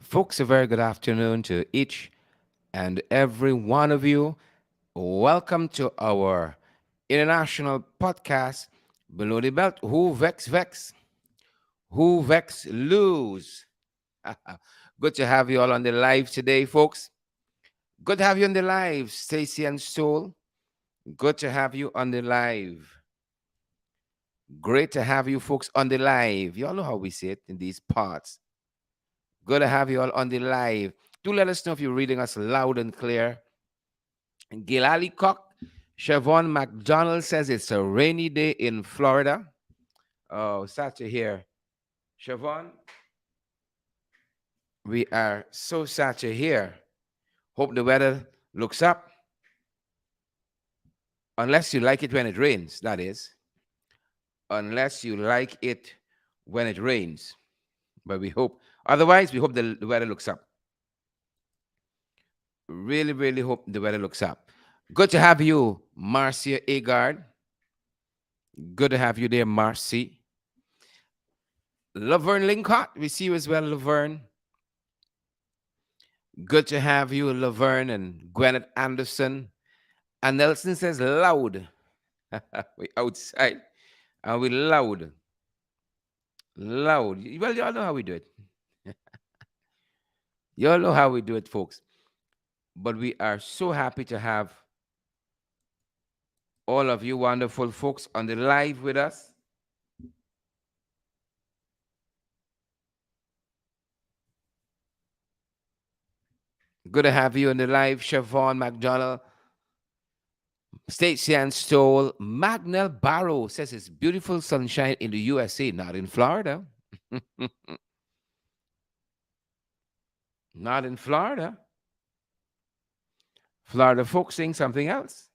Folks, a very good afternoon to each and every one of you. Welcome to our international podcast, Below the Belt. Who vex, vex? Who vex, lose? Good to have you all on the live today, folks. Good to have you on the live, Stacy and Soul. Good to have you on the live. Great to have you folks on the live. Y'all know how we say it in these parts. Good to have you all on the live. Do let us know if you're reading us loud and clear. Gilali Cock, Siobhan McDonald says it's a rainy day in Florida. Oh, sad to hear. Siobhan, we are so sad to hear. Hope the weather looks up. Unless you like it when it rains, that is. Unless you like it when it rains. But we hope, otherwise, we hope the weather looks up. Really, really hope the weather looks up. Good to have you, Marcia Agard. Good to have you there, Marcy. Laverne Lincott, we see you as well, Laverne. Good to have you, Laverne and Gwyneth Anderson. And Nelson says loud. We outside and we loud. Loud. Well, y'all know how we do it. Y'all know how we do it, folks. But we are so happy to have all of you wonderful folks on the live with us. Good to have you on the live, Siobhan McDonald, Stacey and Stoll. Magnell Barrow says it's beautiful sunshine in the USA, not in Florida. Not in Florida. Florida folks saying something else.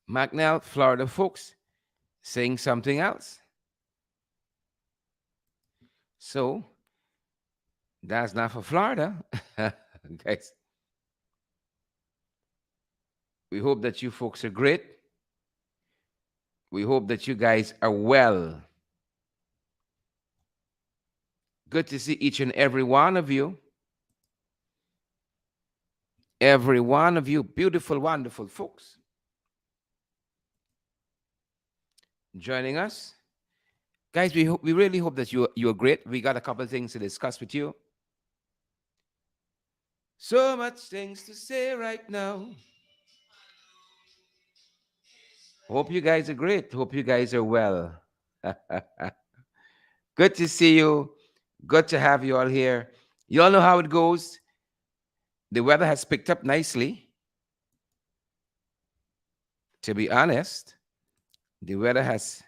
Magnell, Florida folks saying something else. So that's not for Florida. Guys, we hope that you folks are great. We hope that you guys are well. Good to see each and every one of you. Every one of you, beautiful, wonderful folks, joining us. Guys, we really hope that you're great. We got a couple of things to discuss with you. So much things to say right now. Hope you guys are great. Hope you guys are well. Good to see you. Good to have you all here. You all know how it goes. The weather has picked up nicely. To be honest, the weather has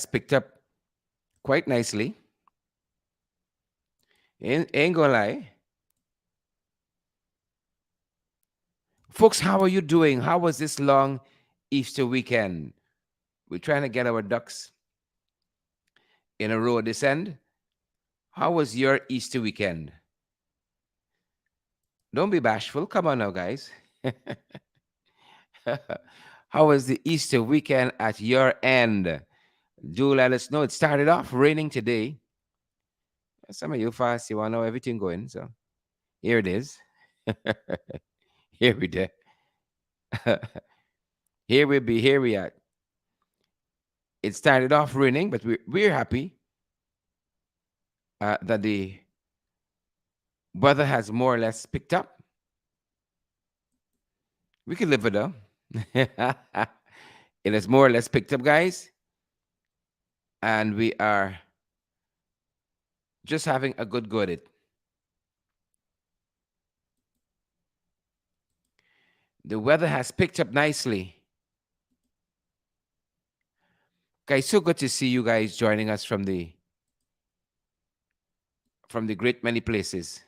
picked up quite nicely. Ain't gonna lie. Folks, how are you doing? How was this long Easter weekend? We're trying to get our ducks in a row this end. How was your Easter weekend? Don't be bashful. Come on now, guys. How was the Easter weekend at your end? Do let us know. It started off raining today. Some of you fast, you want to know everything going. So here it is. Here we do. Here we are. It started off raining, but we're happy that the weather has more or less picked up. We can live with it. It has more or less picked up, guys. And we are just having a good go at it. The weather has picked up nicely. Guys, so good to see you guys joining us from the great many places.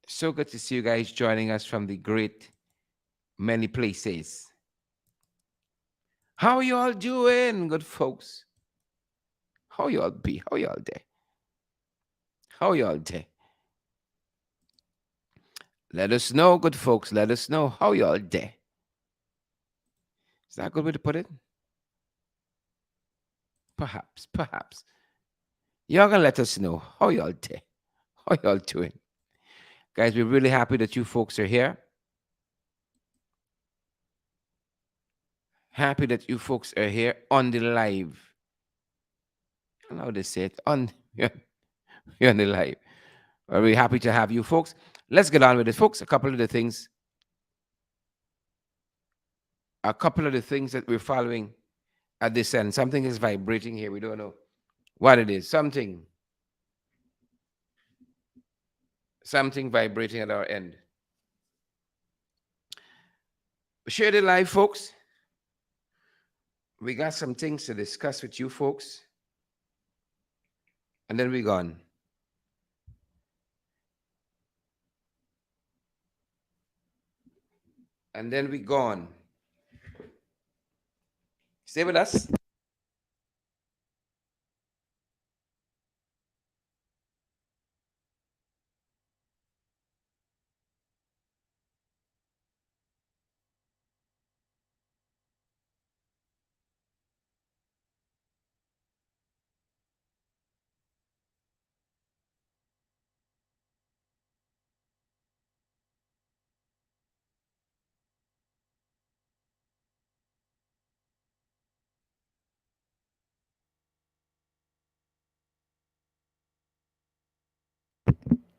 So good to see you guys joining us from the great many places. How you all doing, good folks? How you all be? How you all day? How you all day? Let us know, good folks. Let us know how you all day. Is that a good way to put it? Perhaps, perhaps. Y'all gonna let us know how y'all day, how y'all doing, guys. We're really happy that you folks are here. Happy that you folks are here on the live. I don't know how they say it on you're on the live. Very happy to have you folks. Let's get on with it, folks. A couple of the things that we're following at this end. Something is vibrating here. We don't know what it is. Something vibrating at our end. Share the live, folks. We got some things to discuss with you folks. And then we're gone. And then we're gone. Stay with us.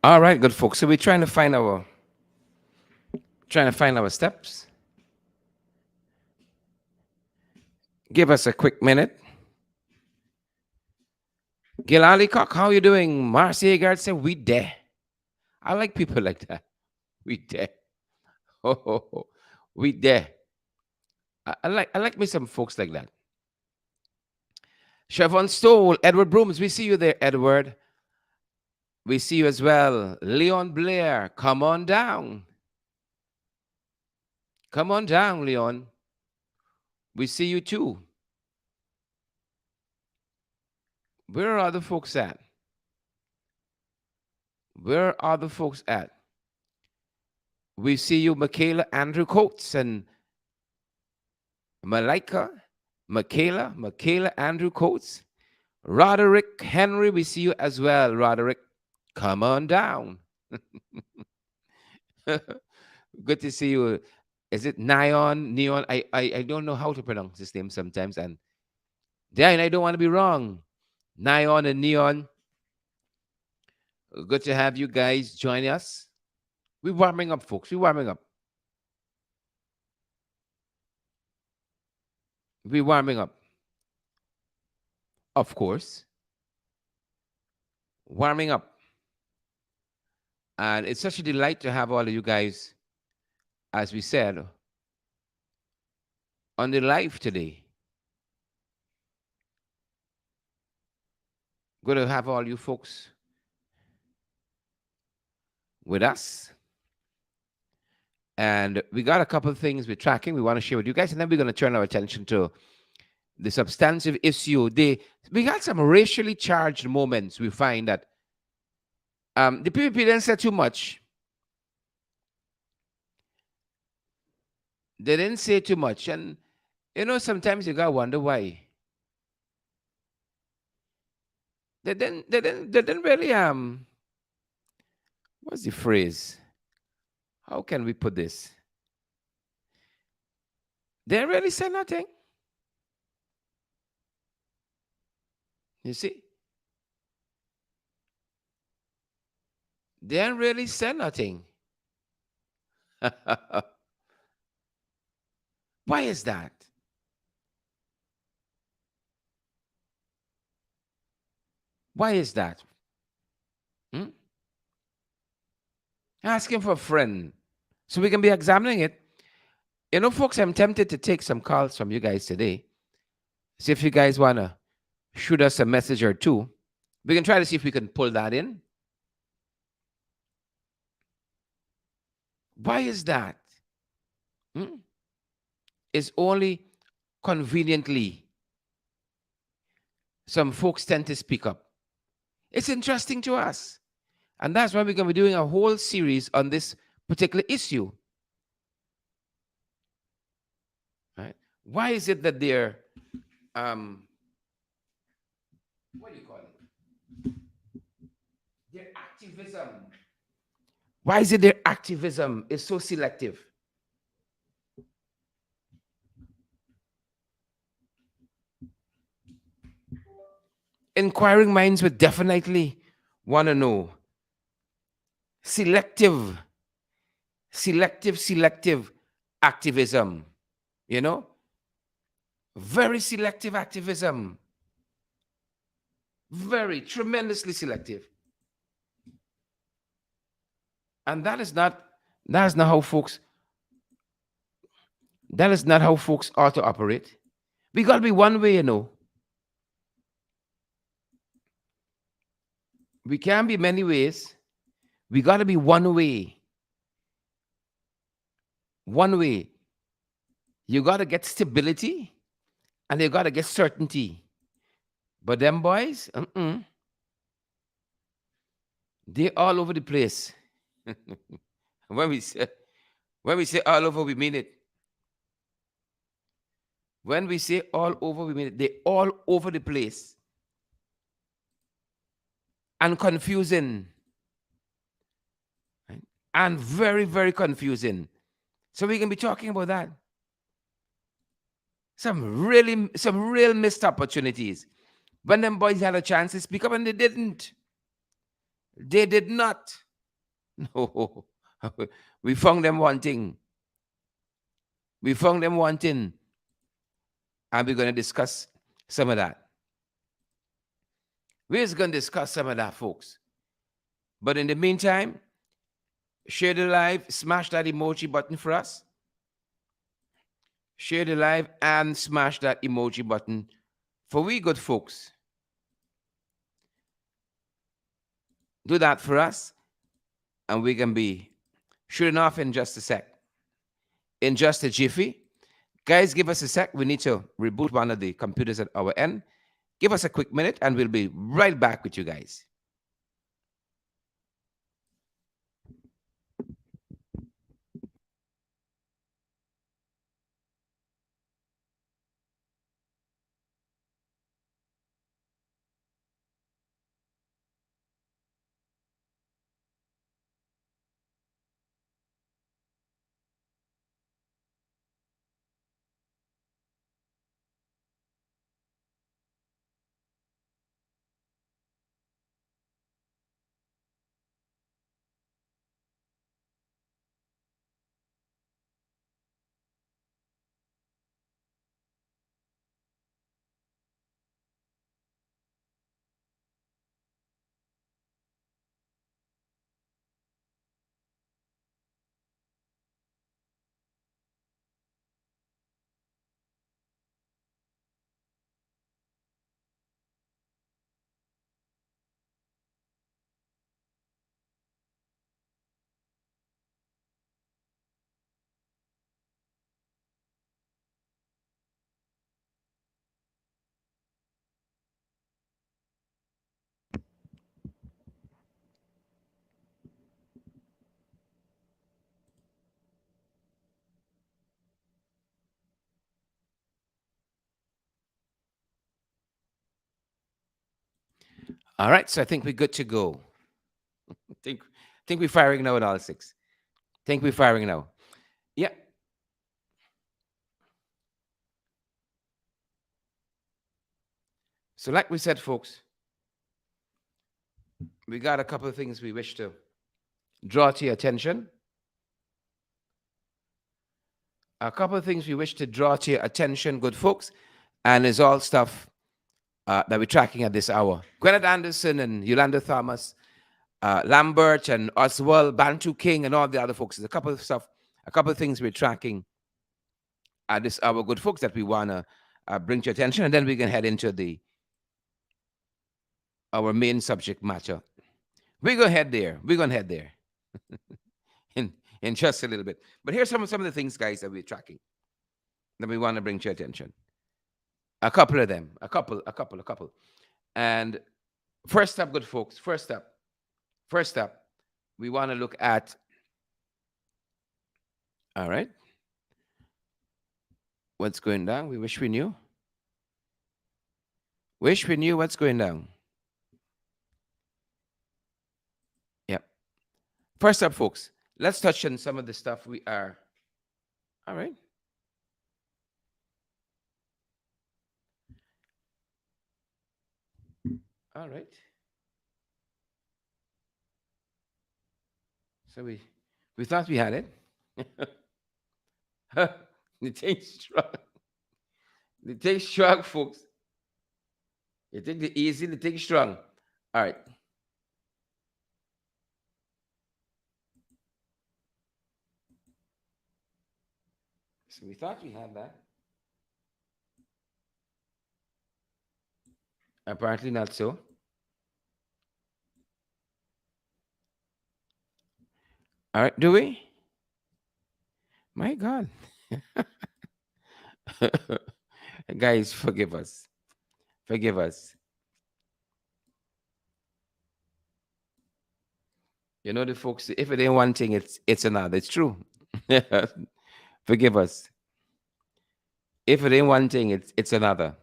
All right, good folks. So we're trying to find our steps. Give us a quick minute. Gil Ali Cock, how you doing? Marcia Gard said, we there. I like people like that. We there. Oh, we there. I like me some folks like that. Chevron Stoll, Edward Brooms, we see you there, Edward. We see you as well. Leon Blair, come on down. Come on down, Leon. We see you too. Where are the folks at? Where are the folks at? We see you, Michaela Andrew Coates and Malika, Michaela Andrew Coates. Roderick Henry, we see you as well, Roderick. Come on down. Good to see you. Is it Neon? I don't know how to pronounce this name sometimes. And Dan, I don't want to be wrong. Neon and Neon. Good to have you guys join us. We're warming up, folks. We're warming up. We're warming up. Of course. Warming up. And it's such a delight to have all of you guys, as we said, on the live today. Good to have all you folks with us. And we got a couple of things we're tracking we want to share with you guys. And then we're going to turn our attention to the substantive issue. We got some racially charged moments. We find that the PPP didn't say too much. They didn't say too much. And, sometimes you got to wonder why. They didn't really, what's the phrase? How can we put this? They didn't really say nothing. You see? They didn't really say nothing. Why is that? Why is that? Hmm? Asking for a friend so we can be examining it. Folks, I'm tempted to take some calls from you guys today. See if you guys want to shoot us a message or two. We can try to see if we can pull that in. Why is that? Hmm? It's only conveniently some folks tend to speak up. It's interesting to us. And that's why we're going to be doing a whole series on this particular issue. Right? Why is it that their um what do you call it? Their activism. Why is it their activism is so selective? Inquiring minds would definitely want to know. Selective, selective activism. You know, very selective activism. Very tremendously selective. And that is not how folks that is not how folks ought to operate. We gotta be one way, you know. We can't be many ways. We gotta be one way. One way. You gotta get stability and you gotta get certainty. But them boys, they all over the place. when we say when we say all over, we mean it. When we say all over, we mean it. They all over the place and confusing, right? And very, very confusing. So we can be talking about that. Some real missed opportunities. When them boys had a chance to speak up and they didn't. They did not. No. We found them wanting. We found them wanting. And we're going to discuss some of that. We're just going to discuss some of that, folks. But in the meantime, share the live, smash that emoji button for us. Share the live and smash that emoji button for we good folks. Do that for us, and we can be shooting off in just a sec. In just a jiffy. Guys, give us a sec. We need to reboot one of the computers at our end. Give us a quick minute, and we'll be right back with you guys. All right, so I think we're good to go. think think we're firing now at all six. Think we're firing now. Yeah. So like we said, folks, we got a couple of things we wish to draw to your attention. A couple of things we wish to draw to your attention, good folks, and it's all stuff that we're tracking at this hour. Gwyneth Anderson and Yolanda Thomas, Lambert and Oswald, Bantu King, and all the other folks. There's a couple of things we're tracking at this hour, good folks, that we want to bring to your attention, and then we can head into our main subject matter. We're going to head there. We're going to head there in just a little bit. But here's some of the things, guys, that we're tracking that we want to bring to your attention. A couple of them. A couple. And first up, good folks, first up, we want to look at, all right. What's going down? We wish we knew. Wish we knew what's going down. Yep. First up, folks, let's touch on some of the stuff we are. All right. All right. So we thought we had it. The thing strong. The thing strong, folks. You take the easy, the thing strong. All right. So we thought we had that. Apparently not so. All right, do we? My God. Guys, forgive us. Forgive us. You know the folks, if it ain't one thing, it's another. It's true. Forgive us. If it ain't one thing, it's another.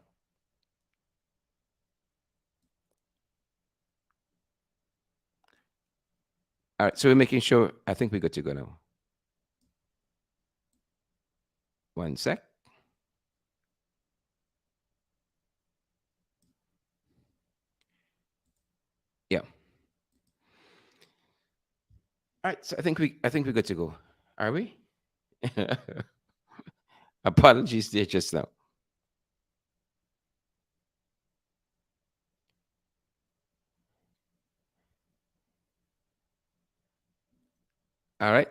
All right, so we're making sure. I think we're good to go now. One sec. Yeah. All right. So I think we're good to go. Are we? Apologies there just now. All right.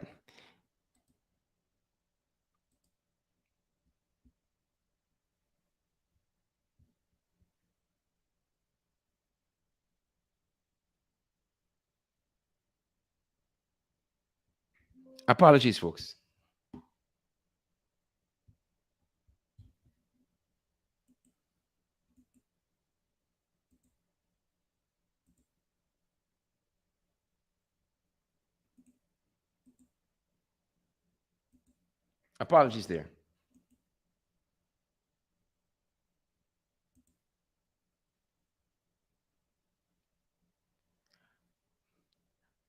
Apologies, folks. Apologies there.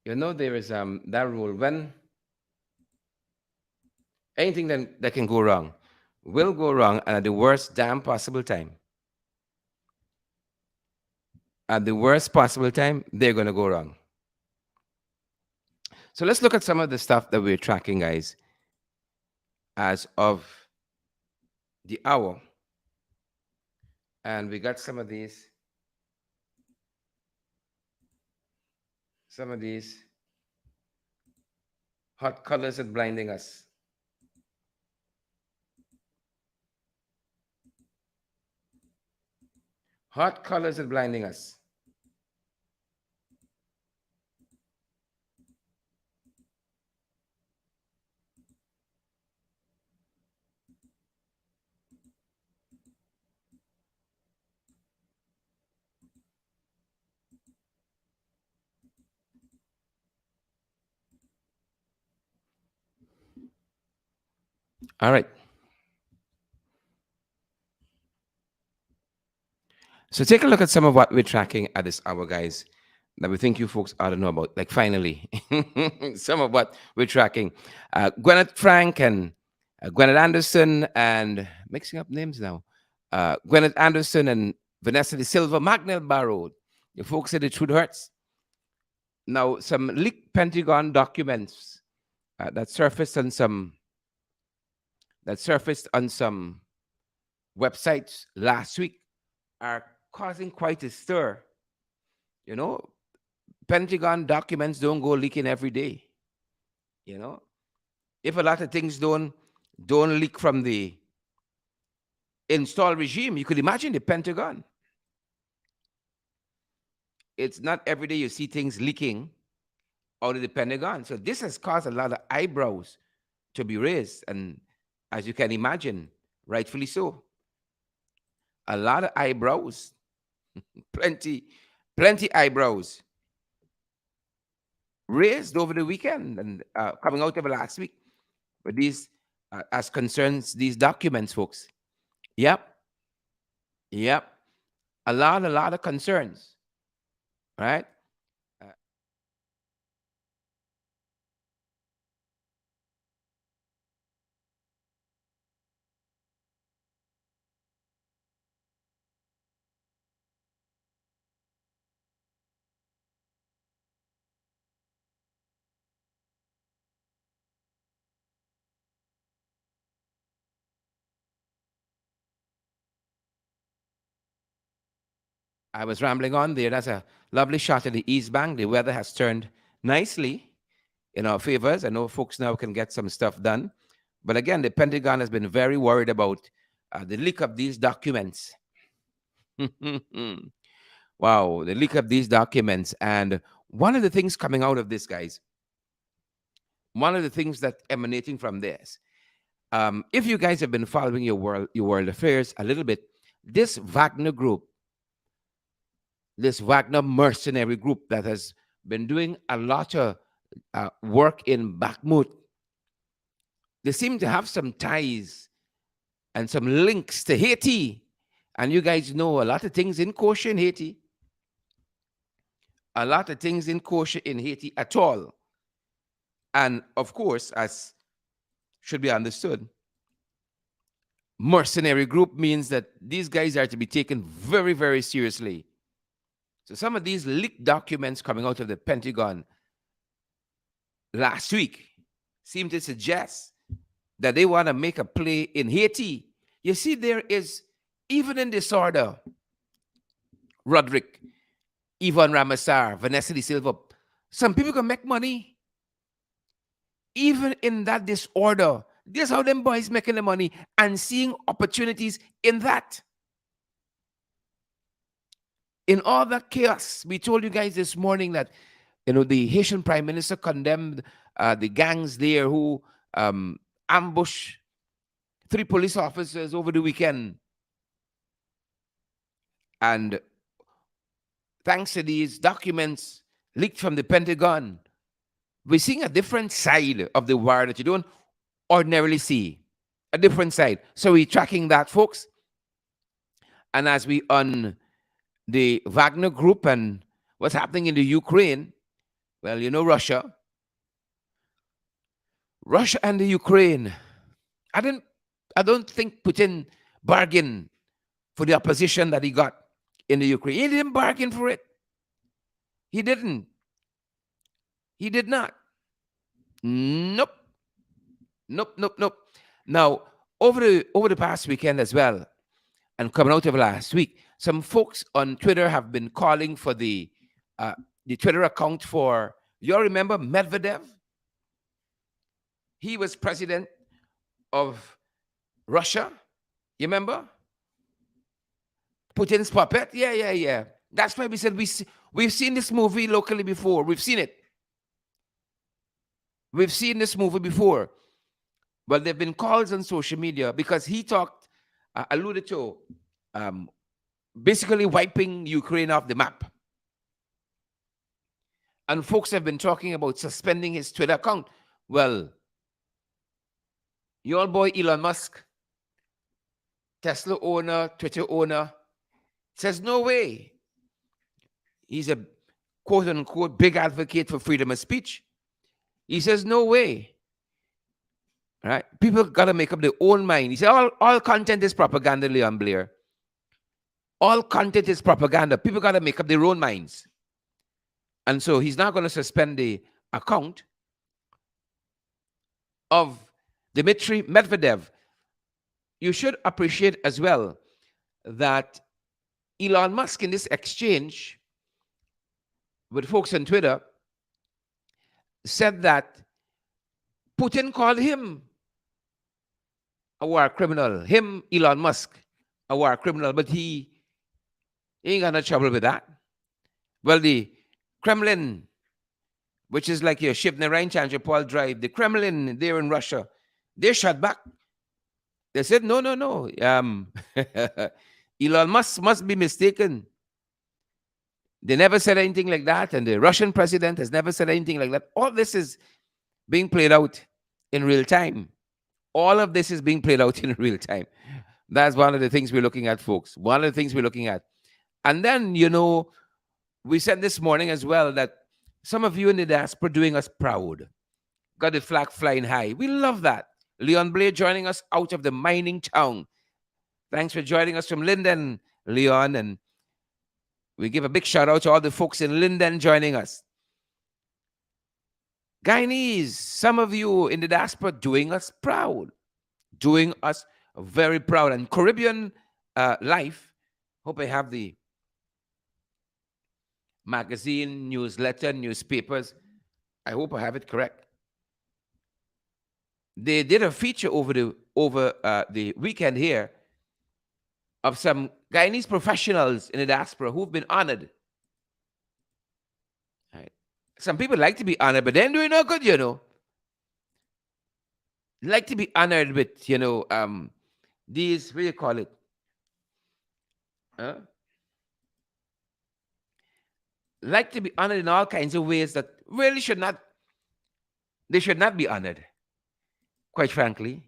You know there is that rule when anything that can go wrong will go wrong and at the worst damn possible time. At the worst possible time, they're gonna go wrong. So let's look at some of the stuff that we're tracking, guys, as of the hour. And we got some of these hot colors that blinding us. Hot colors that blinding us. All right. So take a look at some of what we're tracking at this hour, guys, that we think you folks ought to know about. Like finally, some of what we're tracking. Gwyneth Frank and Gwyneth Anderson and mixing up names now. Gwyneth Anderson and Vanessa De Silva, Magnell Barrow. You folks say the truth hurts. Now, some leaked Pentagon documents that surfaced on some websites last week are causing quite a stir. You know, Pentagon documents don't go leaking every day. You know, if a lot of things don't leak from the install regime, you could imagine the Pentagon. It's not every day you see things leaking out of the Pentagon. So this has caused a lot of eyebrows to be raised, and as you can imagine, rightfully so. A lot of eyebrows, plenty, plenty eyebrows raised over the weekend and coming out of last week. But these as concerns these documents, folks. Yep, yep. A lot of concerns, right? Uh, I was rambling on there. That's a lovely shot of the East Bank. The weather has turned nicely in our favors. I know folks now can get some stuff done. But again, the Pentagon has been very worried about the leak of these documents. Wow, the leak of these documents. And one of the things coming out of this, guys, one of the things that emanating from this, if you guys have been following your world affairs a little bit, this Wagner group, this Wagner mercenary group that has been doing a lot of work in Bakhmut, they seem to have some ties and some links to Haiti. And you guys know a lot of things in kosher in Haiti, a lot of things in kosher in Haiti at all. And of course, as should be understood, mercenary group means that these guys are to be taken very, very seriously. So some of these leaked documents coming out of the Pentagon last week seem to suggest that they want to make a play in Haiti. You see, there is, even in disorder, Roderick, Yvonne Ramassar, Vanessa De Silva, some people can make money. Even in that disorder, this how them boys making the money and seeing opportunities in that. In all that chaos, we told you guys this morning that the Haitian Prime Minister condemned the gangs there who ambushed 3 police officers over the weekend. And thanks to these documents leaked from the Pentagon, we're seeing a different side of the war that you don't ordinarily see. A different side. So we're tracking that, folks. And as we on the Wagner group and what's happening in the Ukraine, well, Russia and the Ukraine. I don't think Putin bargained for the opposition that he got in the Ukraine. He didn't bargain for it. He didn't. He did not. Nope. Nope. Nope. Nope. Now, over the past weekend as well, and coming out of last week, some folks on Twitter have been calling for the Twitter account for, you all remember Medvedev? He was president of Russia. You remember? Putin's puppet? Yeah, yeah, yeah. That's why we said we've seen this movie locally before. We've seen it. We've seen this movie before. Well, there have been calls on social media because he alluded to basically wiping Ukraine off the map. And folks have been talking about suspending his Twitter account. Well, your boy Elon Musk, Tesla owner, Twitter owner, says no way. He's a quote unquote big advocate for freedom of speech. He says no way. All right? People got to make up their own mind. He said all content is propaganda, Leon Blair. All content is propaganda. People got to make up their own minds. And so he's not going to suspend the account of Dmitry Medvedev. You should appreciate as well that Elon Musk, in this exchange with folks on Twitter, said that Putin called him a war criminal. Him, Elon Musk, a war criminal. But he ain't got no trouble with that. Well, the Kremlin, which is like your Shivnarain Chandrapal Drive, the Kremlin there in Russia, they shot back. They said, no. Elon Musk must be mistaken. They never said anything like that, and the Russian president has never said anything like that. All this is being played out in real time. All of this is being played out in real time. That's one of the things we're looking at, folks. One of the things we're looking at. And then, we said this morning as well that some of you in the diaspora doing us proud. Got the flag flying high. We love that. Leon Blair joining us out of the mining town. Thanks for joining us from Linden, Leon. And we give a big shout out to all the folks in Linden joining us. Guyanese, some of you in the diaspora doing us proud. Doing us very proud. And Caribbean Life, hope I have the magazine, newsletter, newspapers. I hope I have it correct. They did a feature over the weekend here of some Guyanese professionals in the diaspora who've been honored. Right. Some people like to be honored, but they're doing no good, Like to be honored with, these, what do you call it? Like to be honored in all kinds of ways that really they should not be honored, quite frankly.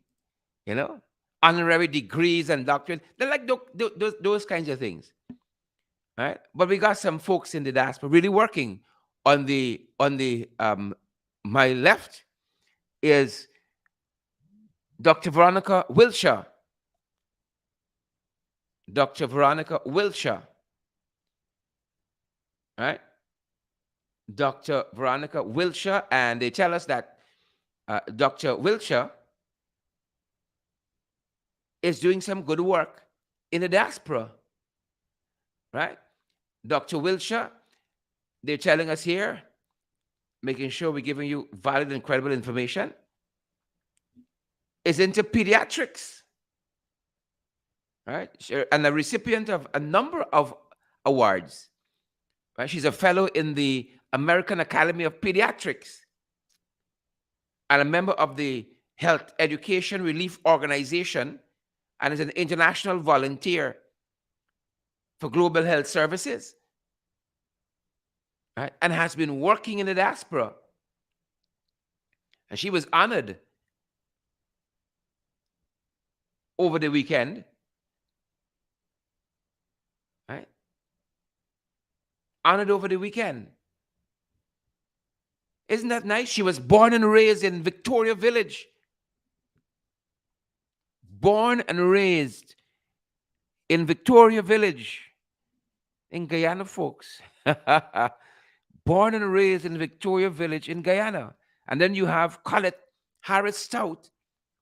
Honorary degrees and doctrine. They like those kinds of things. Right? But we got some folks in the diaspora really working on the my left is Dr. Veronica Wilshire. Dr. Veronica Wilshire. Right? Dr. Veronica Wilshire, and they tell us that Dr. Wilshire is doing some good work in the diaspora. Right? Dr. Wilshire, they're telling us here, making sure we're giving you valid and credible information, is into pediatrics. Right? And a recipient of a number of awards. Right? She's a fellow in the American Academy of Pediatrics and a member of the Health Education Relief Organization, and is an international volunteer for Global Health Services, right? And has been working in the diaspora. And she was honored over the weekend, right? Honored over the weekend. Isn't that nice? She was born and raised in Victoria Village. Born and raised in Victoria Village in Guyana, folks. Born and raised in Victoria Village in Guyana. And then you have Colette Harris Stout,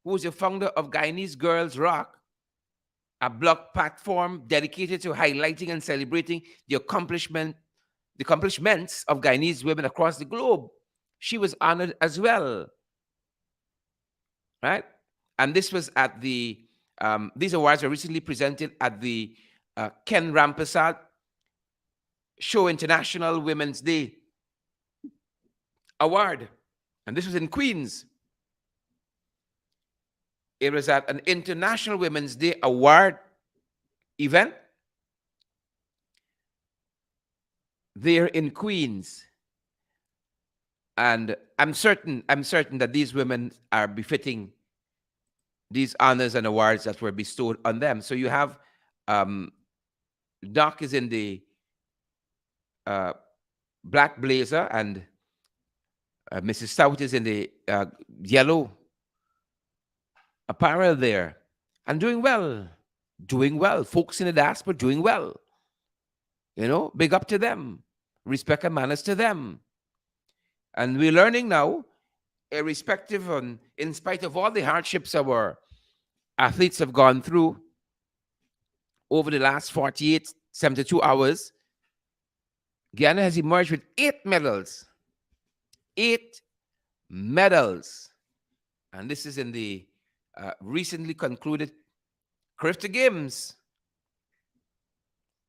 who is the founder of Guyanese Girls Rock, a blog platform dedicated to highlighting and celebrating the accomplishments of Guyanese women across the globe. She was honored as well, right? And this was at the, these awards were recently presented at the Ken Rampersad Show International Women's Day Award. And this was in Queens. It was at an International Women's Day Award event there in Queens. And I'm certain that these women are befitting these honors and awards that were bestowed on them. So you have Doc is in the black blazer, and Mrs. Stout is in the yellow apparel there, and doing well. Folks in the diaspora doing well. Big up to them. Respect and manners to them. And we're learning now, irrespective in spite of all the hardships our athletes have gone through over the last 48, 72 hours, Guyana has emerged with 8 medals. 8 medals. And this is in the recently concluded Crifter Games.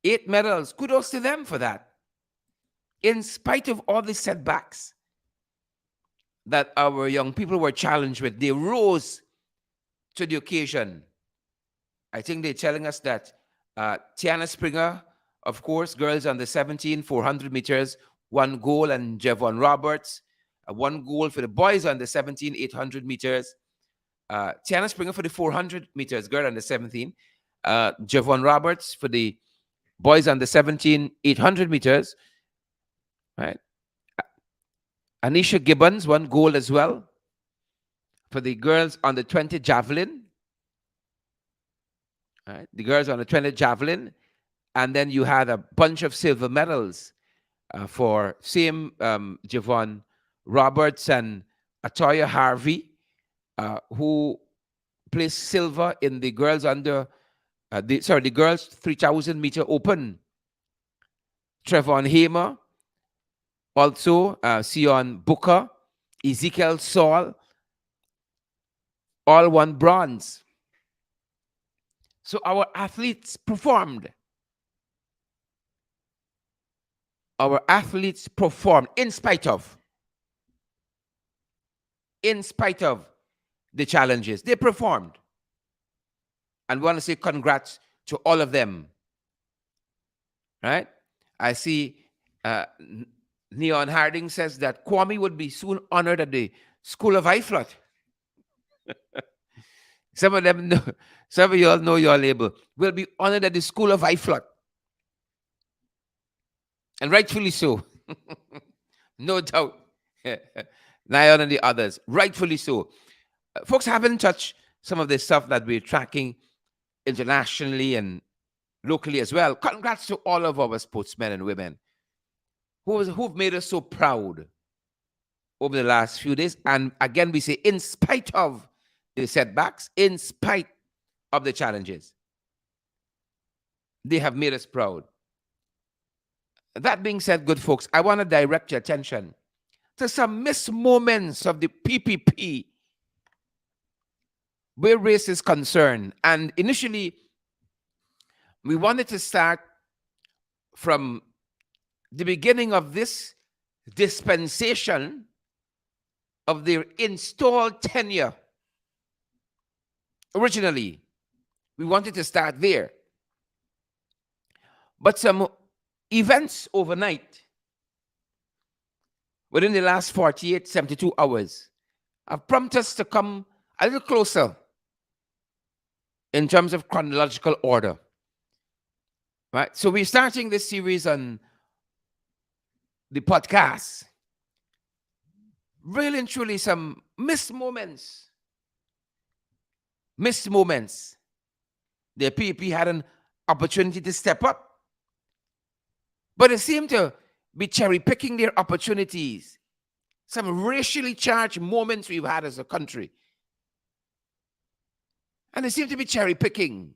8 medals. Kudos to them for that. In spite of all the setbacks that our young people were challenged with, they rose to the occasion. I think they're telling us that Tiana Springer, of course, girls under 17, 400 meters, 1 goal, and Jevon Roberts, 1 goal for the boys under 17, 800 meters. Tiana Springer for the 400 meters, girl under 17. Javon Roberts for the boys under 17, 800 meters. Right. Anisha Gibbons won gold as well for the girls under 20 javelin. Right. The girls under 20 javelin. And then you had a bunch of silver medals for same Javon Roberts and Atoya Harvey, who placed silver in the girls under, the girls 3,000-meter open. Trevon Hamer, also Sion Booker, Ezekiel Saul, all won bronze. So our athletes performed. Our athletes performed in spite of the challenges. They performed. And we want to say congrats to all of them. Right? I see Neon Harding says that Kwame would be soon honored at the School of IFLOT. Some of them know, some of you all know your label. Will be honored at the School of IFLOT. And rightfully so. No doubt. Niall and the others. Rightfully so. Folks haven't touched some of the stuff that we're tracking internationally and locally as well. Congrats to all of our sportsmen and women who've made us so proud over the last few days. And again, we say, in spite of the setbacks, in spite of the challenges, they have made us proud. That being said, good folks, I want to direct your attention to some missed moments of the PPP where race is concerned. And initially, we wanted to start from the beginning of this dispensation of their installed tenure. Originally, we wanted to start there. But some events overnight, within the last 48, 72 hours, have prompted us to come a little closer in terms of chronological order. Right? So we're starting this series on the podcast. Really and truly some missed moments. Missed moments. The PPP had an opportunity to step up, but they seem to be cherry-picking their opportunities. Some racially charged moments we've had as a country. And they seem to be cherry-picking.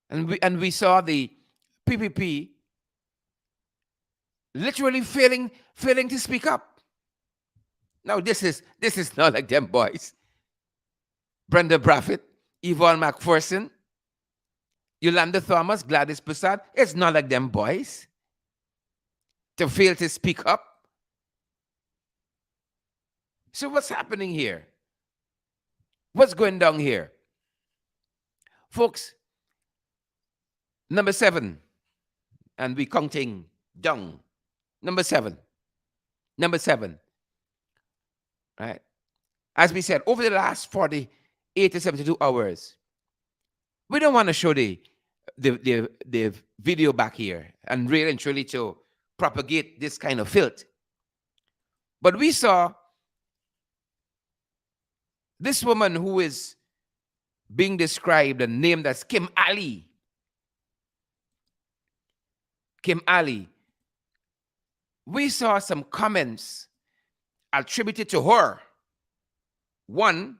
And we saw the PPP literally failing to speak up. Now, this is not like them boys. Brenda Braffett, Yvonne McPherson, Yolanda Thomas, Gladys Prasad. It's not like them boys to fail to speak up. So what's happening here? What's going down here? Folks, number 7, and we're counting down. Number 7. Right? As we said, over the last 48 to 72 hours, we don't want to show the video back here and really and truly to propagate this kind of filth. But we saw this woman who is being described and named as Kim Ali. Kim Ali. We saw some comments attributed to her. One,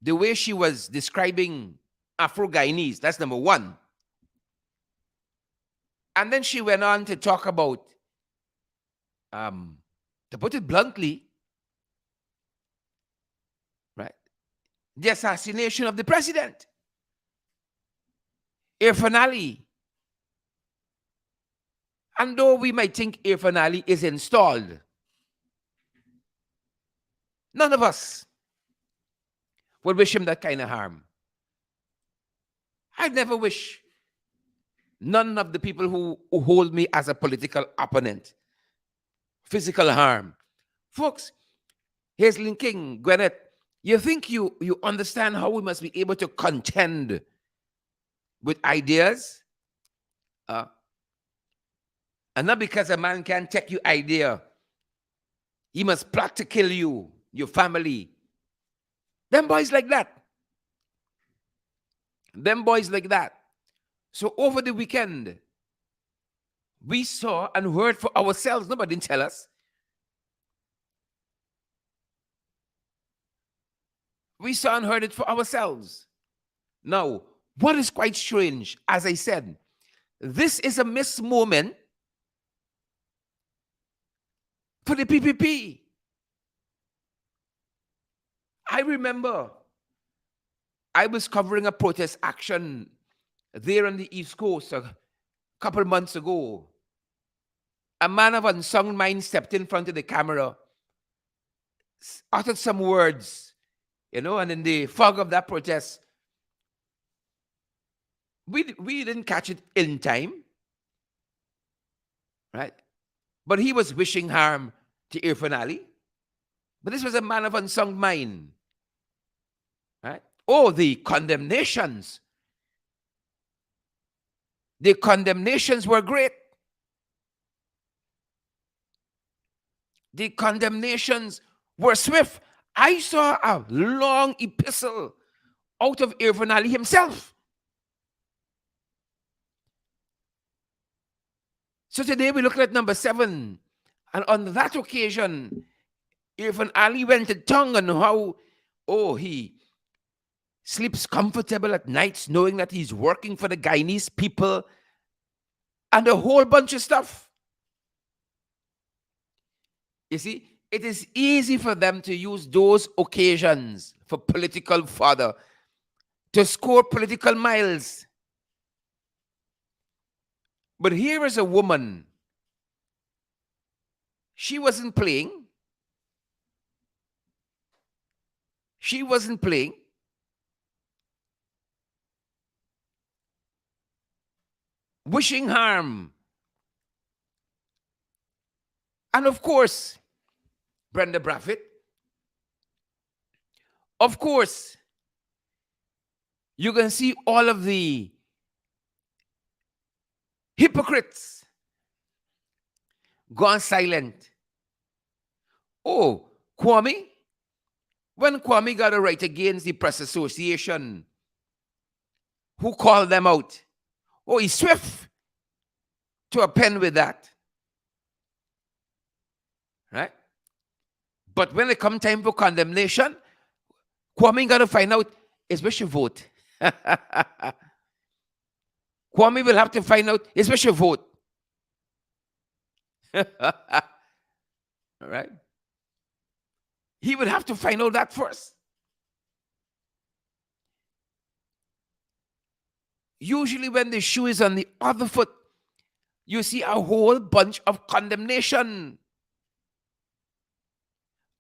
the way she was describing Afro-Guyanese, that's number 1. And then she went on to talk about, to put it bluntly, right, the assassination of the president, Irfan Ali. And though we might think Irfan Ali is installed, none of us would wish him that kind of harm. I'd never wish none of the people who hold me as a political opponent physical harm. Folks, here's linking Gwyneth You think you understand how we must be able to contend with ideas? Uh, and not because a man can take your idea, he must plot to kill you, your family. Them boys like that. Them boys like that. So over the weekend, we saw and heard for ourselves. Nobody didn't tell us. We saw and heard it for ourselves. Now, what is quite strange, as I said, this is a missed moment for the PPP. I remember I was covering a protest action there on the East Coast a couple of months ago. A man of unsound mind stepped in front of the camera, uttered some words, and in the fog of that protest, we didn't catch it in time, right? But he was wishing harm to Irfan Ali. But this was a man of unsound mind, right? Oh, the condemnations. The condemnations were great. The condemnations were swift. I saw a long epistle out of Irfan Ali himself. So today we look at number 7. And on that occasion, Irfan Ali went to tongue on how, he sleeps comfortable at nights knowing that he's working for the Guyanese people and a whole bunch of stuff. You see, it is easy for them to use those occasions for political fodder, to score political miles. But here is a woman. She wasn't playing. She wasn't playing. Wishing harm. And of course, Brenda Braffett, of course, you can see all of the hypocrites gone silent. Oh, Kwame, when Kwame got a right against the Press Association, who called them out? Oh, he's swift to append with that. Right? But when it come time for condemnation, Kwame got to find out is where she vote. Kwame will have to find out is where she vote. All right? He would have to find out that first. Usually when the shoe is on the other foot, you see a whole bunch of condemnation.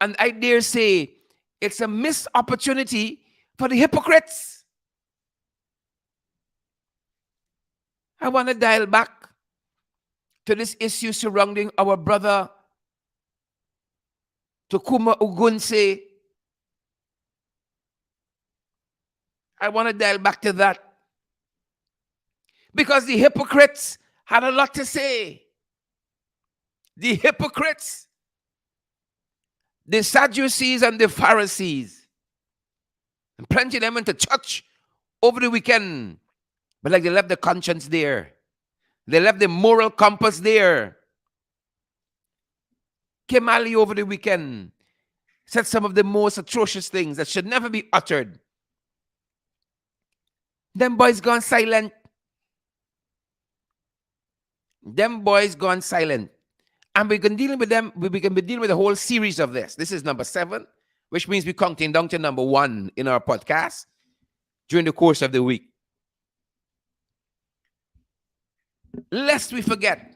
And I dare say, it's a missed opportunity for the hypocrites. I want to dial back to this issue surrounding our brother Tokuma Ugunse. I want to dial back to that. Because the hypocrites had a lot to say. The hypocrites, the Sadducees and the Pharisees, and plenty of them went to church over the weekend. But like they left the conscience there. They left the moral compass there. Kemali over the weekend said some of the most atrocious things that should never be uttered. Them boys gone silent. Them boys gone silent. And we can deal with them, we can be dealing with a whole series of this. This is number 7, which means we're counting down to number 1 in our podcast during the course of the week. Lest we forget,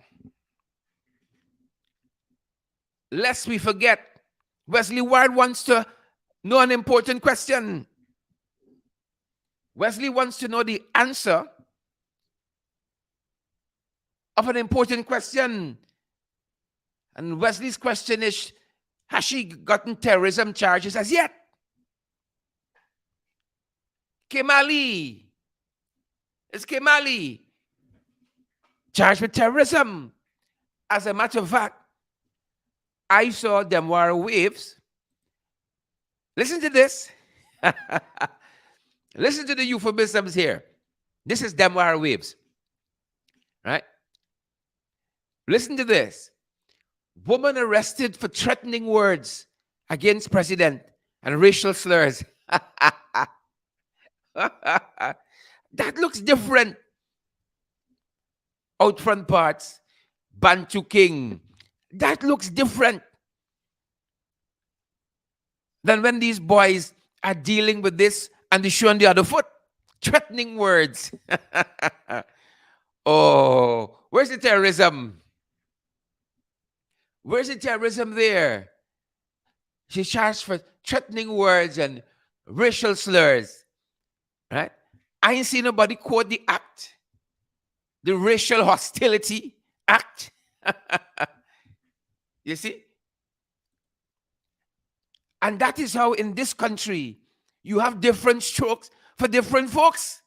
Wesley Ward wants to know an important question. Wesley wants to know the answer of an important question. And Wesley's question is, has she gotten terrorism charges as yet? Kemali. It's Kemali. Charged with terrorism. As a matter of fact, I saw them war waves. Listen to this. Listen to the euphemisms here. This is them war waves. Right? Listen to this. Woman arrested for threatening words against president and racial slurs. That looks different. Out front parts, Bantu King. That looks different than when these boys are dealing with this and the shoe on the other foot. Threatening words. Oh, where's the terrorism? Where's the terrorism there? She's charged for threatening words and racial slurs. Right? I ain't seen nobody quote the act. The Racial Hostility Act. You see? And that is how in this country you have different strokes for different folks.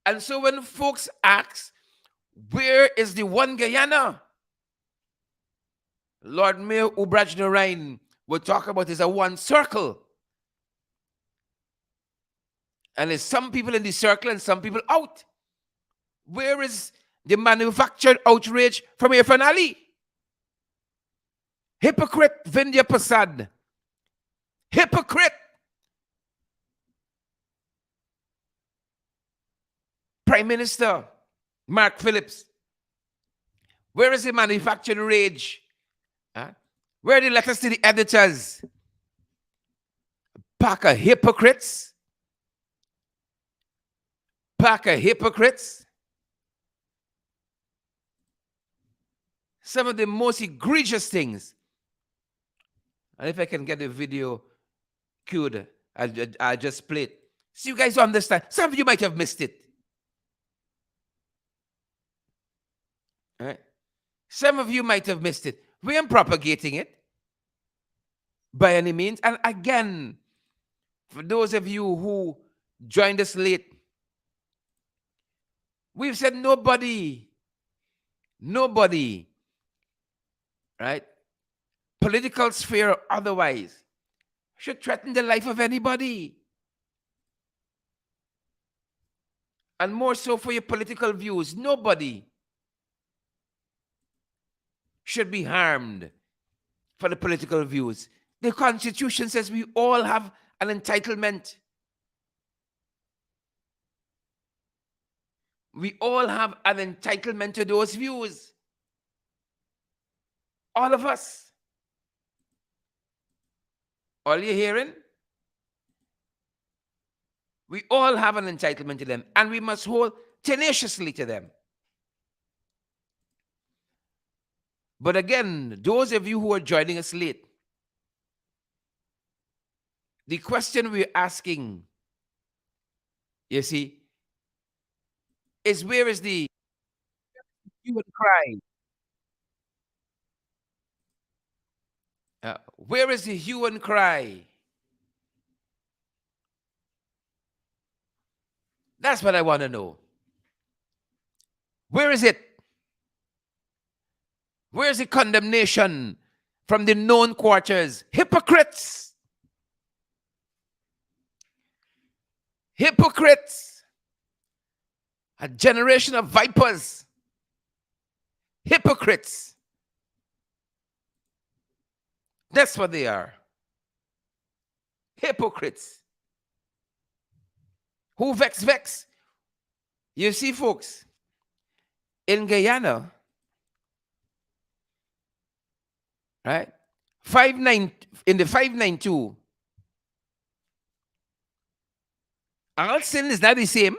And so when folks ask, where is the one Guyana? Lord Mayor Ubraj Narain will talk about is a one circle. And there's some people in the circle and some people out. Where is the manufactured outrage from Irfan Ali? Hypocrite Vindhya Prasad. Hypocrite. Prime Minister Mark Phillips. Where is the manufactured rage? Huh? Where are the letters to the editors? Pack of hypocrites. Pack of hypocrites. Some of the most egregious things. And if I can get the video cued, I'll just play it. So you guys understand. Some of you might have missed it. All right? Some of you might have missed it. We aren't propagating it by any means. And again, for those of you who joined us late, we've said nobody, right, political sphere or otherwise, should threaten the life of anybody. And more so for your political views, nobody should be harmed for the political views. The Constitution says we all have an entitlement. We all have an entitlement to those views. All of us. All you're hearing? We all have an entitlement to them, and we must hold tenaciously to them. But again, those of you who are joining us late, the question we're asking, you see, is where is the hue and cry? Where is the hue and cry? That's what I want to know. Where is it? Where is the condemnation from the known quarters? Hypocrites! Hypocrites! A generation of vipers. Hypocrites. That's what they are. Hypocrites. Who vex? You see, folks, in Guyana, right? In the 592, all sin is not the same.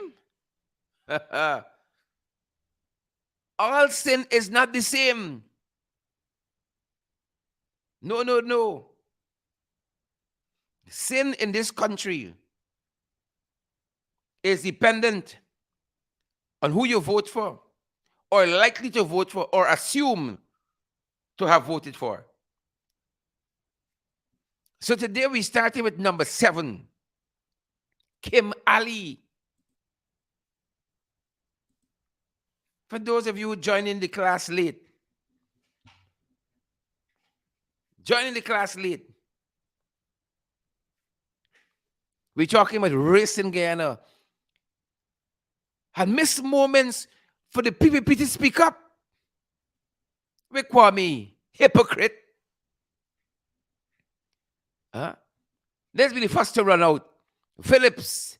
All sin is not the same. No. Sin in this country is dependent on who you vote for, or likely to vote for, or assume to have voted for. So today we started with number 7. Kim Ali. For those of you joining the class late, joining the class late, we're talking about race in Guyana. And missed moments for the PPP to speak up. We Kwame, hypocrite. Huh? Let's be the first to run out. Phillips.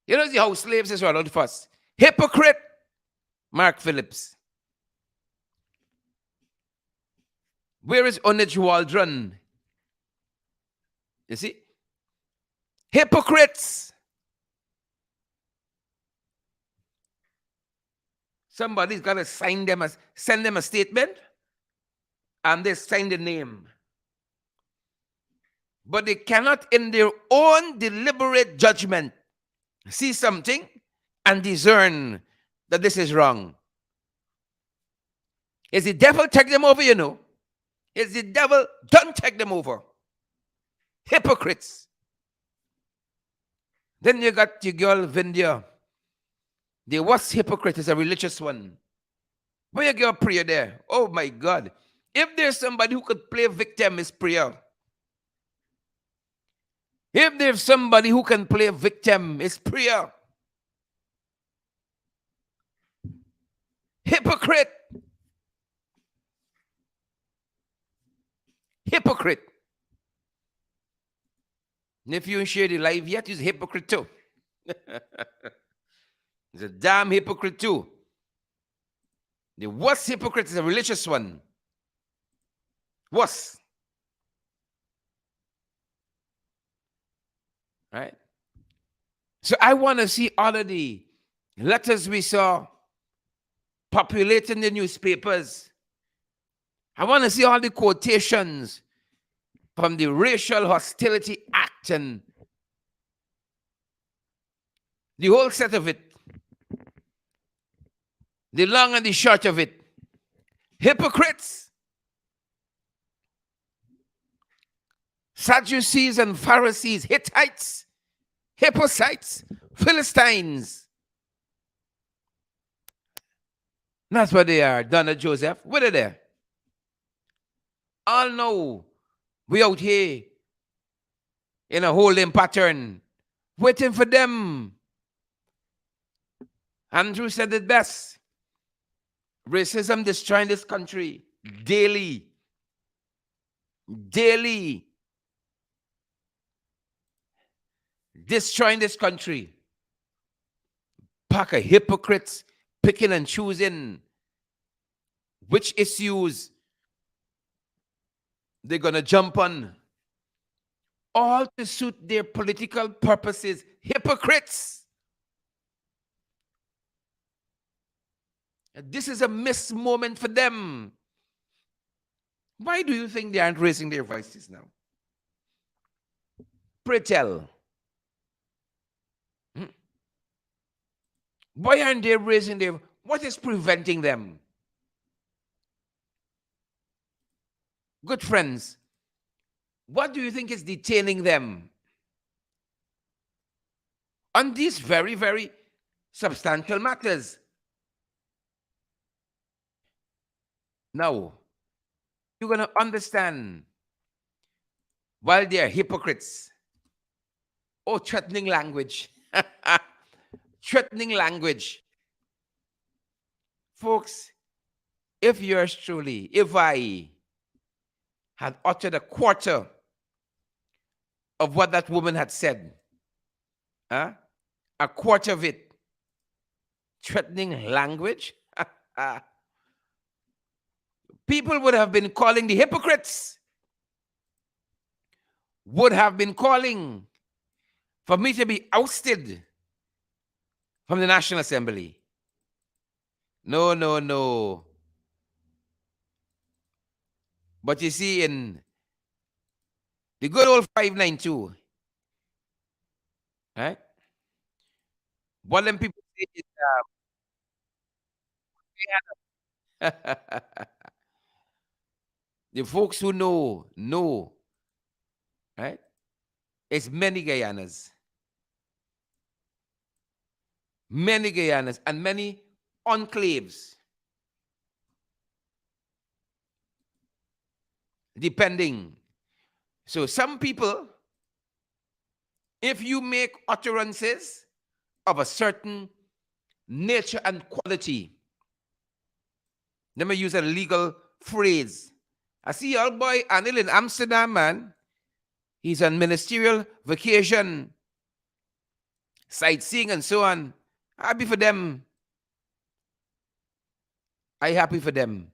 You know how slaves is run out first. Hypocrite. Mark Phillips. Where is Onage Waldron? You see? Hypocrites. Somebody's got to send them a statement, and they sign the name. But they cannot, in their own deliberate judgment, see something and discern that this is wrong. Is the devil take them over, you know? Is the devil don't take them over? Hypocrites. Then you got your girl Vindia. The worst hypocrite is a religious one. When you get a prayer there, oh my God. If there's somebody who could play victim, it's prayer. If there's somebody who can play victim, it's prayer. Hypocrite. Hypocrite. And if you ain't share the live yet, he's a hypocrite too. He's a damn hypocrite too. The worst hypocrite is a religious one. Worst. Right? So I want to see all of the letters we saw populating the newspapers. I want to see all the quotations from the Racial Hostility Act and the whole set of it. The long and the short of it. Hypocrites. Sadducees and Pharisees, Hittites, Hippocytes, Philistines. That's what they are, Donna Joseph. What are they? All know we out here in a holding pattern, waiting for them. Andrew said it best. Racism destroying this country daily. Daily. Destroying this country. Pack of hypocrites picking and choosing which issues they're going to jump on. All to suit their political purposes. Hypocrites. This is a missed moment for them. Why do you think they aren't raising their voices now? Pray tell. Why aren't they raising their... What is preventing them? Good friends, what do you think is detaining them on these very, very substantial matters? Now, you're going to understand while they are hypocrites. Oh, threatening language. Threatening language. Folks, if yours truly, if I had uttered a quarter of what that woman had said, a quarter of it, threatening language, people would have been calling the hypocrites, would have been calling for me to be ousted from the National Assembly. No, no, no. But you see, in the good old 592, right? What them people say is, the folks who know, right? It's many Guyanas, and many enclaves, depending. So some people, if you make utterances of a certain nature and quality, let me use a legal phrase. I see your boy Anil in Amsterdam, man. He's on ministerial vacation, sightseeing and so on. Happy for them. I happy for them.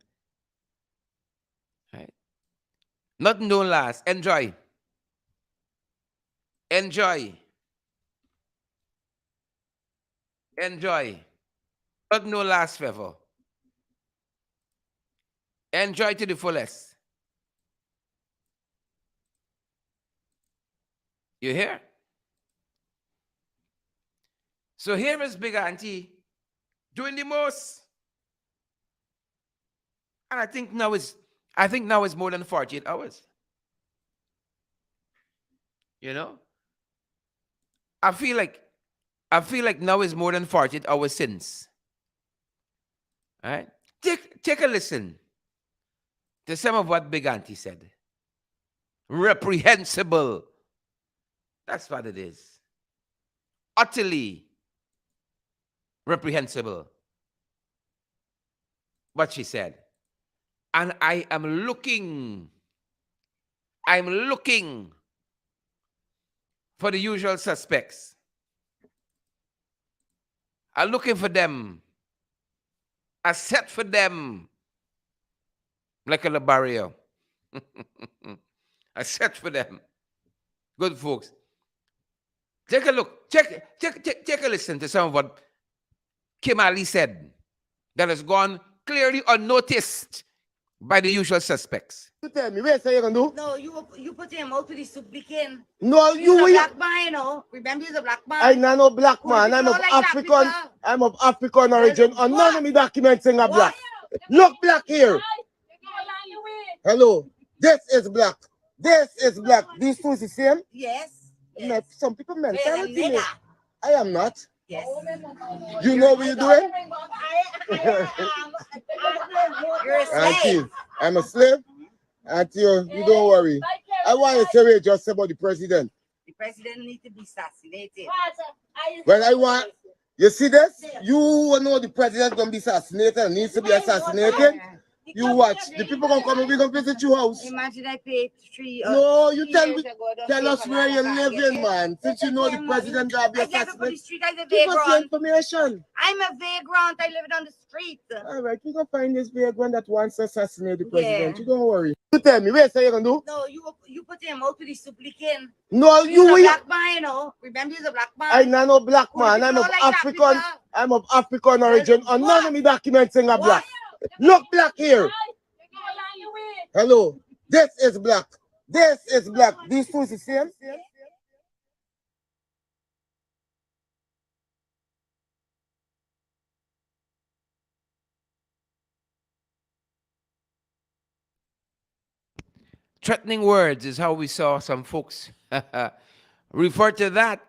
Right? Nothing don't last. Enjoy. Enjoy. Enjoy. Nothing don't last forever. Enjoy to the fullest. You hear? So here is Big Auntie doing the most. And I think now it's more than 48 hours. You know? I feel like now is more than 48 hours since. All right? Take a listen to some of what Big Auntie said. Reprehensible. That's what it is. Utterly reprehensible. What she said. And I'm looking for the usual suspects. I'm looking for them. I set for them like a barrier. I set for them. Good folks. Take a look. Take a listen to some of what Kim Ali said that has gone clearly unnoticed by the usual suspects. You tell me, what you gonna do? No, you put him out to the soup begin. No, He's you a will. black man, you know. Remember, he's a black man. I'm not no black man. I'm of like African. I'm of African origin. And What? none of my documents are black. Look black here. Hello. This is black. This is black. These two is the same. Yes. Some people You're a mentality. nigger. I am not. Yes. You know what you're doing? You're a slave. Auntie, I'm a slave. Auntie, you don't worry. I want to say just about the president. The president needs to be assassinated. Well, I want. You see this? You know the president gonna be assassinated and needs to be assassinated. You watch. The people gonna come and we gonna visit your house. Imagine I paid three. No, you tell me. years ago, don't Tell pay us for where that. you're living, man. Since you know the president gonna be I live on the assassinated. street. I live Give us the vagrant. information. I'm a vagrant. I live on the street. All right, we gonna find this vagrant that wants to assassinate the president. Yeah. You don't worry. You tell me, what you gonna do? No, you put him out to the soup begin. No, He's you a will. black man, you know. Remember, he's a black man. I'm not no black man. I'm people of like black African. people. I'm of African origin. And What? none of my documents are black. What? Look black here. Hello. This is black. This is black. These two is the same. Threatening words is how we saw some folks refer to that.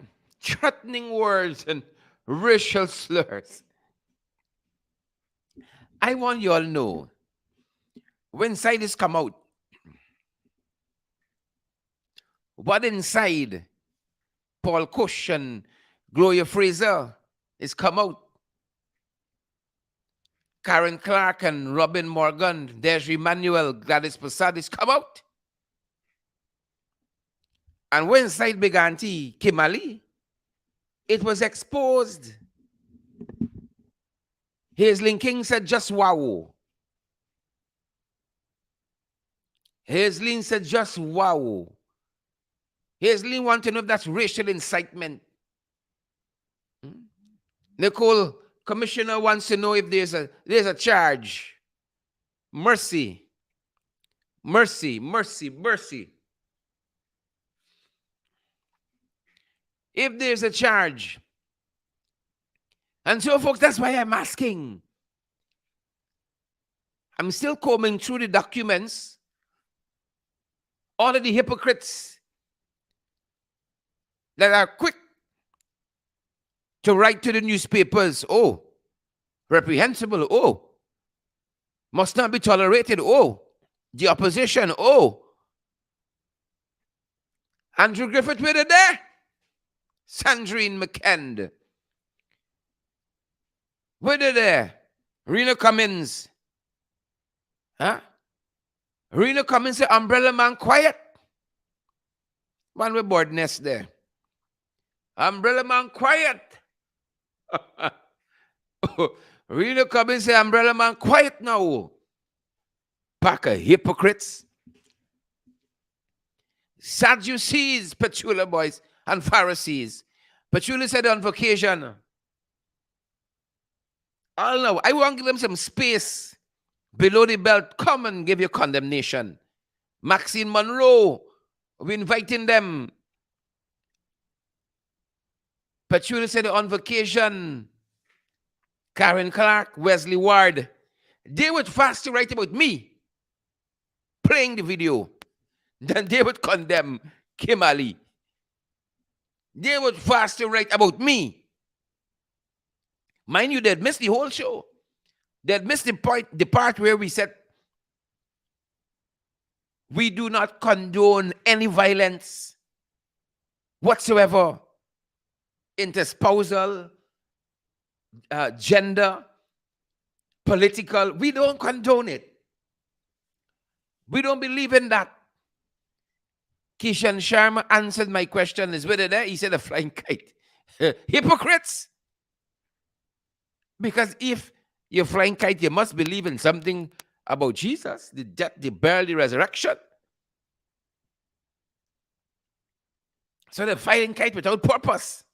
Threatening words and racial slurs. I want you all to know when scientists come out, what inside Paul Cush and Gloria Fraser is come out. Karen Clark and Robin Morgan, Desiree Manuel, Gladys Prasad is come out. And when inside Big Auntie Kim Ali, it was exposed. Hazelin King said, just wow. Hazelin said, just wow. Hazelin wanted to know if that's racial incitement. Nicole, Commissioner wants to know if there's a charge. Mercy. Mercy, mercy, mercy. If there's a charge. And so, folks, that's why I'm asking. I'm still combing through the documents. All of the hypocrites that are quick to write to the newspapers, oh, reprehensible, oh, must not be tolerated, oh, the opposition, oh. Andrew Griffith, were they there? Sandrine McKend, were they there? Rena Cummins, huh? Rena Cummins say, Umbrella Man, quiet. One with board nest there. Umbrella Man, quiet. Rena Cummins say, Umbrella Man, quiet now. Pack of hypocrites. Sadducees, Petula boys, and Pharisees. Petula said on vacation, I know, I want to give them some space below the belt. Come and give your condemnation. Maxine Monroe, we're inviting them. Petula said on vacation, Karen Clark, Wesley Ward, they would fast to write about me playing the video. Then they would condemn Kim Ali. They would fast to write about me. Mind you, they'd missed the whole show. They'd missed the part where we said, we do not condone any violence whatsoever, interspousal, gender, political. We don't condone it. We don't believe in that. Kishan Sharma answered my question. Is whether there? He said a flying kite. Hypocrites. Because if you're flying kite, you must believe in something about Jesus, the death, the burial, the resurrection. So they're flying kite without purpose.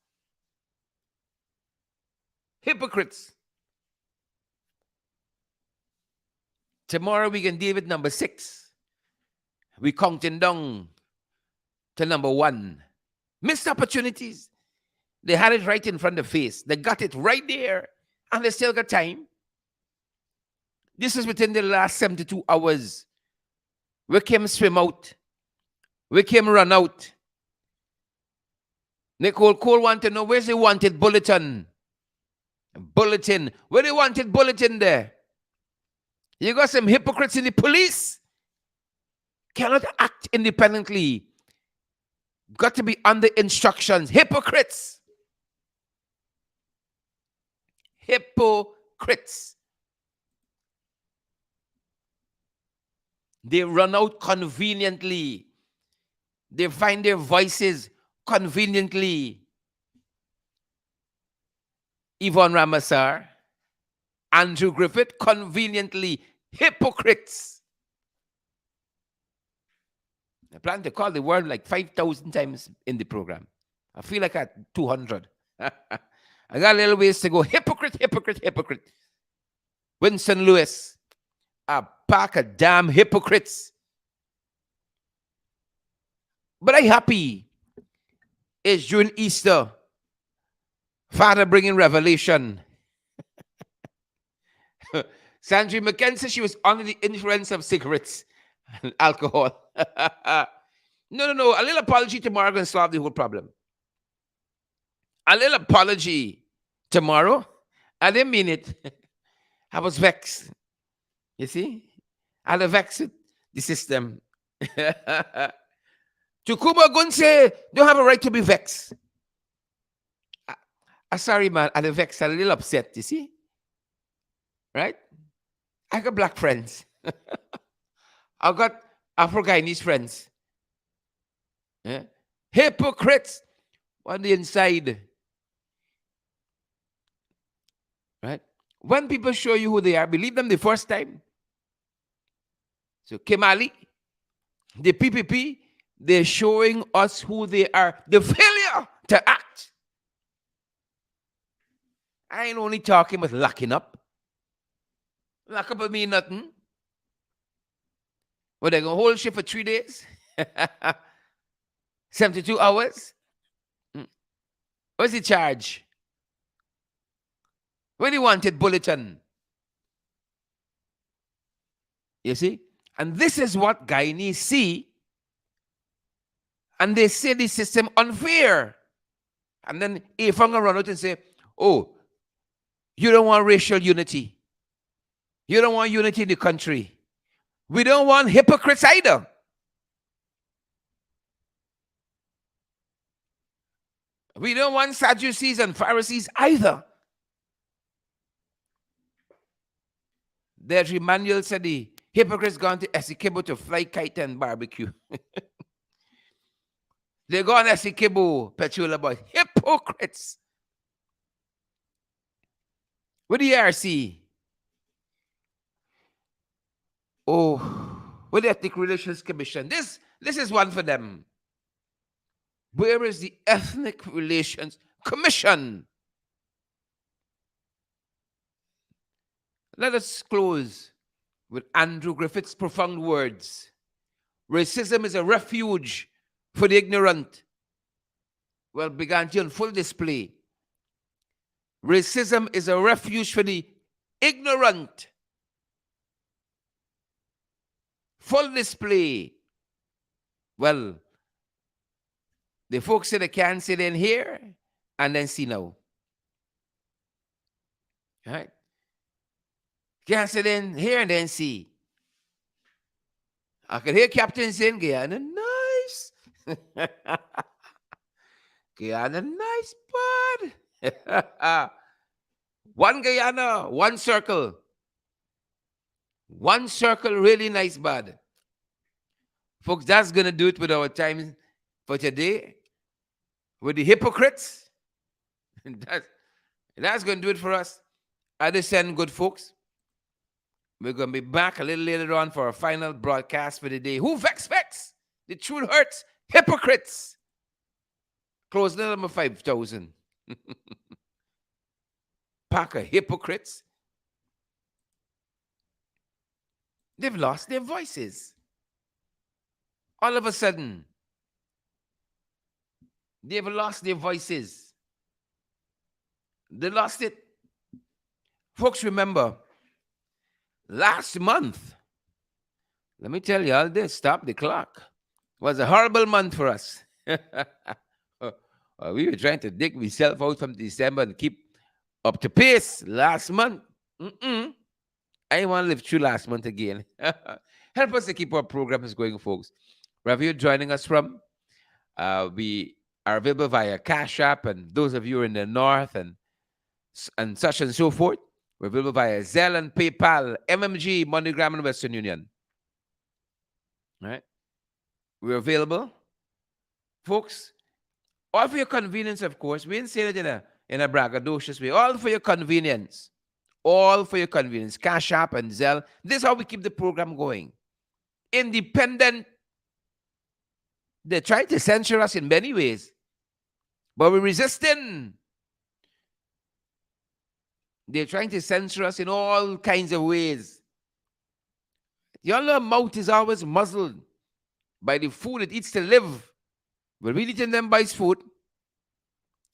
Hypocrites. Tomorrow we can deal with number 6. We counting down to number 1. Missed opportunities. They had it right in front of the face. They got it right there. And they still got time. This is within the last 72 hours. We came swim out. We came run out. Nicole Cole want to know, where's the wanted bulletin? Bulletin. Where they wanted bulletin there? You got some hypocrites in the police. Cannot act independently. Got to be under instructions. Hypocrites. Hypocrites. They run out conveniently. They find their voices conveniently. Yvonne Ramasar, Andrew Griffith, conveniently. Hypocrites. I plan to call the word like 5,000 times in the program. I feel like at 200. I got a little ways to go. Hypocrite, hypocrite, hypocrite. Winston Lewis, a pack of damn hypocrites. But I'm happy. It's during Easter. Father bringing revelation. Sandrine McKenzie said she was under the influence of cigarettes and alcohol. No. A little apology tomorrow going to solve the whole problem. A little apology tomorrow. I didn't mean it. I was vexed. You see? I had vexed the system. Tukuma Gunse don't have a right to be vexed. Sorry, man. I had vexed. I'm a little upset. You see? Right? I got black friends. I got Afro-Guyanese friends. Yeah? Hypocrites on the inside. Right? When people show you who they are, believe them the first time. So Kimali, the PPP, they're showing us who they are. The failure to act. I ain't only talking about locking up. Lock up mean nothing. Well, they're going to hold shit for 3 days? 72 hours? What's the charge? Where do you wanted bulletin? You see? And this is what Guyanese see. And they say the system unfair. And then if I'm going to run out and say, oh, you don't want racial unity. You don't want unity in the country. We don't want hypocrites either. We don't want Sadducees and Pharisees either. There's Emmanuel said the hypocrites gone to Essequibo to fly kite and barbecue. They go on Essequibo, Petula boy. Hypocrites. What the RC? Oh, what the Ethnic Relations Commission? This is one for them. Where is the Ethnic Relations Commission? Let us close with Andrew Griffith's profound words. Racism is a refuge for the ignorant. Well, began to on full display. Racism is a refuge for the ignorant. Full display. Well, the folks say they can't sit in here and then see now. Right? Can't sit in here and then see. I can hear Captain saying, Guyana, nice. Guyana, nice, bud. One Guyana, one circle. One circle, really nice, bud. Folks, that's going to do it with our time for today. With the hypocrites. That's going to do it for us. I just send good folks. We're going to be back a little later on for our final broadcast for the day. Who vex? The truth hurts. Hypocrites. Close number 5,000. Pack of hypocrites. They've lost their voices. All of a sudden, they've lost their voices. They lost it. Folks, remember, last month, let me tell you all this, stop the clock, was a horrible month for us. We were trying to dig myself out from December and keep up to pace last month. I didn't want to live through last month again. Help us to keep our programs going, folks. Wherever you're joining us from, we are available via Cash App, and those of you who are in the north and such and so forth, we're available via Zelle and PayPal, MMG, MoneyGram, and Western Union. All right? We're available. Folks, all for your convenience, of course. We didn't say it in a braggadocious way. All for your convenience. All for your convenience. Cash App and Zelle. This is how we keep the program going. Independent. They try to censure us in many ways, but we're resisting. They're trying to censor us in all kinds of ways. Your mouth is always muzzled by the food it eats to live. But we eating them by food.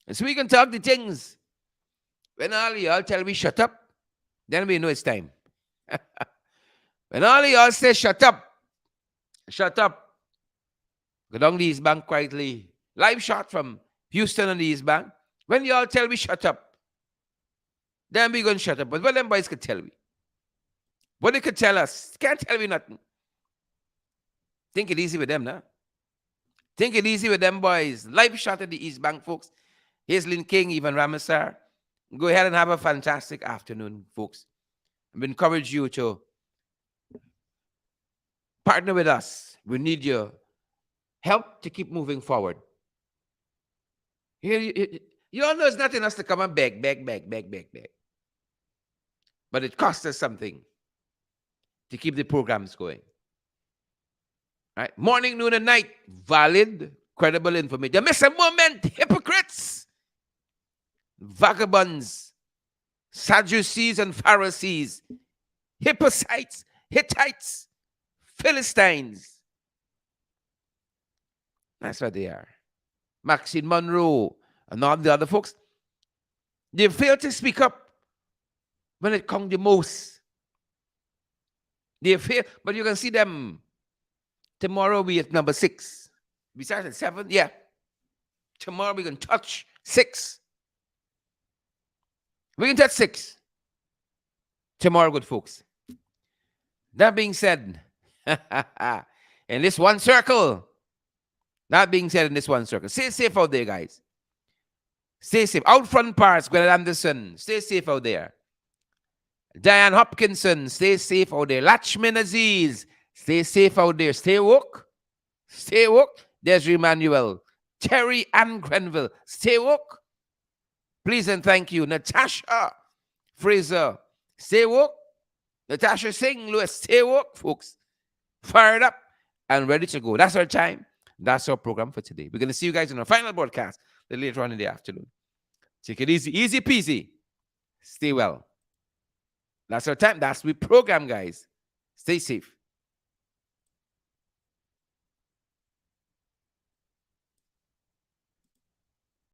And so we can talk the things. When all y'all tell me shut up, then we know it's time. When all y'all say shut up, go down the East Bank quietly. Live shot from Houston and the East Bank. When y'all tell me shut up, then we going to shut up. But what them boys could tell me? What they could tell us? Can't tell me nothing. Think it easy with them, nah? Think it easy with them boys. Live shot at the East Bank, folks. Hazelin King, Ivan Ramasar. Go ahead and have a fantastic afternoon, folks. I encourage you to partner with us. We need your help to keep moving forward. You all know it's not enough to come and beg. But it costs us something to keep the programs going. Right? Morning, noon, and night. Valid, credible information. You miss a moment. Hypocrites. Vagabonds. Sadducees and Pharisees. Hypocrites. Hittites. Philistines. That's what they are. Maxine Monroe and all the other folks. They fail to speak up when it comes the most. They fail, but you can see them. Tomorrow we at number 6. We start at 7. Yeah. Tomorrow we can touch 6. We can touch 6 tomorrow, good folks. That being said, in this one circle, that being said, in this one circle, stay safe out there, guys. Stay safe. Out front parts, Gwen Anderson, stay safe out there. Diane Hopkinson, stay safe out there. Lachman Aziz, stay safe out there. Stay woke. Stay woke. There's Emmanuel. Terry Ann Grenville, stay woke. Please and thank you. Natasha Fraser, stay woke. Natasha Singh Lewis, stay woke, folks. Fired up and ready to go. That's our time. That's our program for today. We're going to see you guys in our final broadcast later on in the afternoon. Take it easy. Easy peasy. Stay well. That's our time. That's the program, guys. Stay safe.